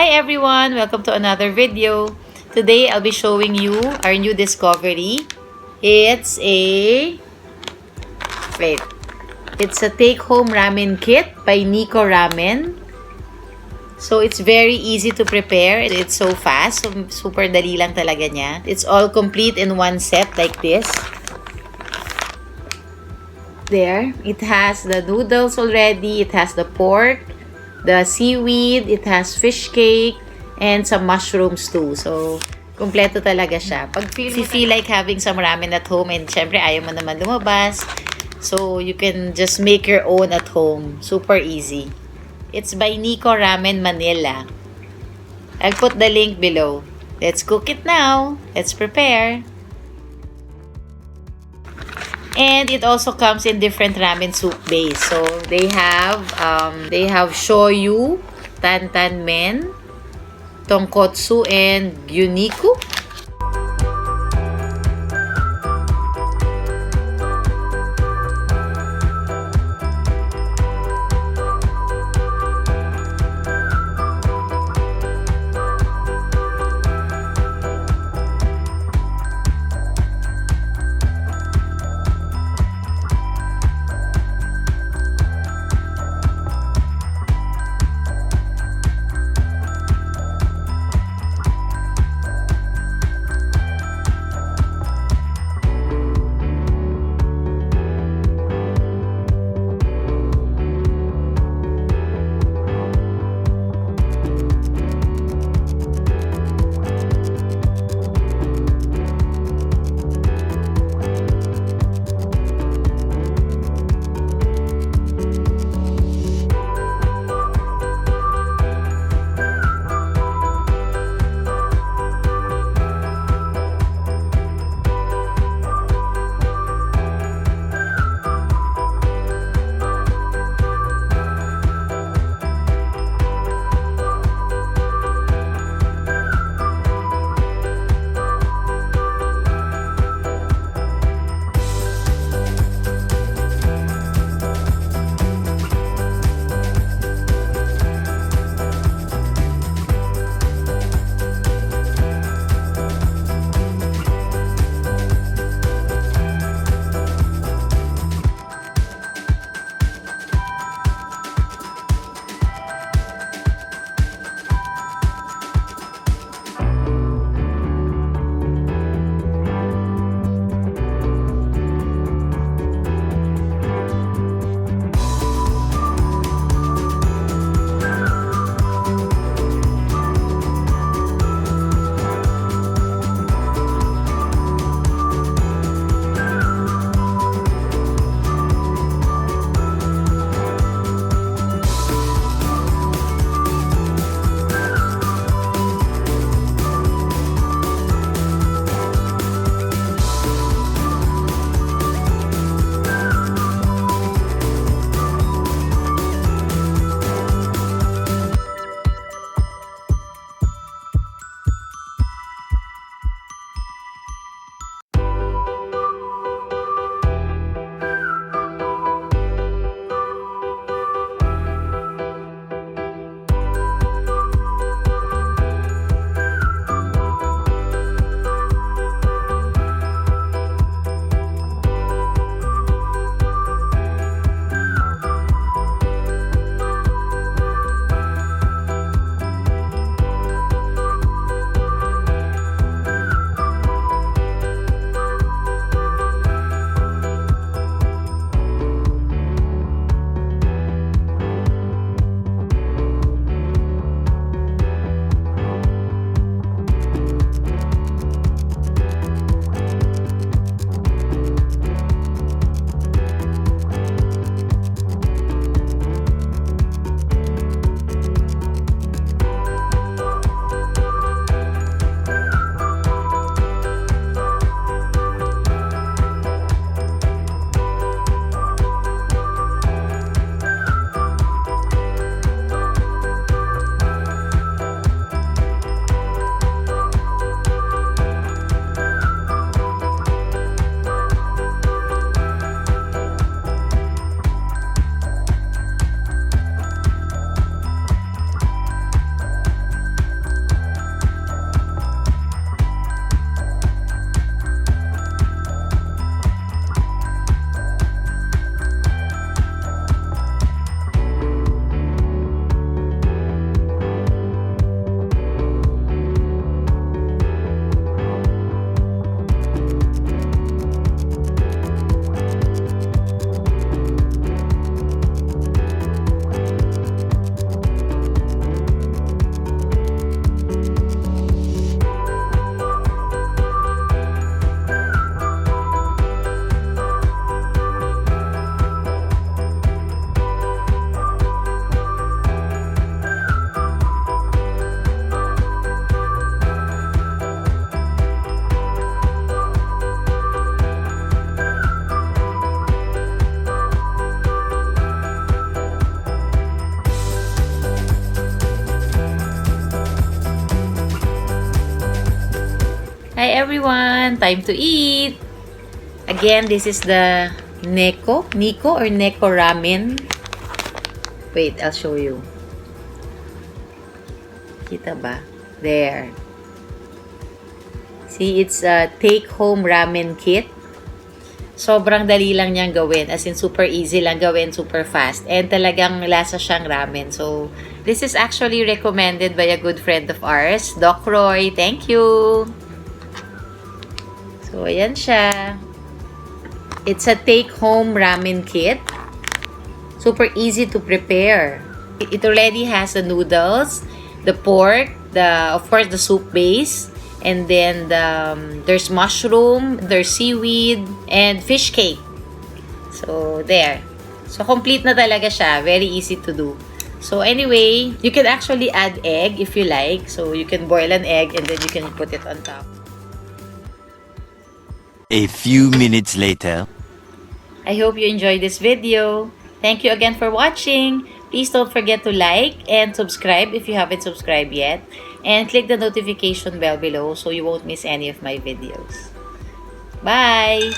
Hi everyone! Welcome to another video. Today, I'll be showing you our new discovery. It's a take-home ramen kit by Neko Ramen. So, it's very easy to prepare. It's so fast. So, super dali lang talaga niya. It's all complete in one set like this. There. It has the noodles already. It has the pork, the seaweed, it has fish cake, and some mushrooms too. So, kumpleto talaga siya. Pag feel like having some ramen at home, and syempre ayaw mo naman lumabas, so you can just make your own at home. Super easy. It's by Neko Ramen Manila. I'll put the link below. Let's cook it now. Let's prepare. And it also comes in different ramen soup base. So they have shoyu, tantan men, tonkotsu, and gyuniku. Bye everyone! Time to eat! Again, this is the Neko Ramen. Wait, I'll show you. Kita ba? There. See, it's a take-home ramen kit. Sobrang dali lang niyang gawin. As in, super easy lang gawin, super fast. And talagang lasa siyang ramen. So, this is actually recommended by a good friend of ours, Doc Roy. Thank you! So, ayan siya. It's a take-home ramen kit. Super easy to prepare. It already has the noodles, the pork, of course, the soup base. And then there's mushroom, there's seaweed, and fish cake. So, there. So, complete na talaga siya. Very easy to do. So, anyway, you can actually add egg if you like. So, you can boil an egg and then you can put it on top. A few minutes later. I hope you enjoyed this video. Thank you again for watching. Please don't forget to like and subscribe if you haven't subscribed yet. And click the notification bell below so you won't miss any of my videos. Bye!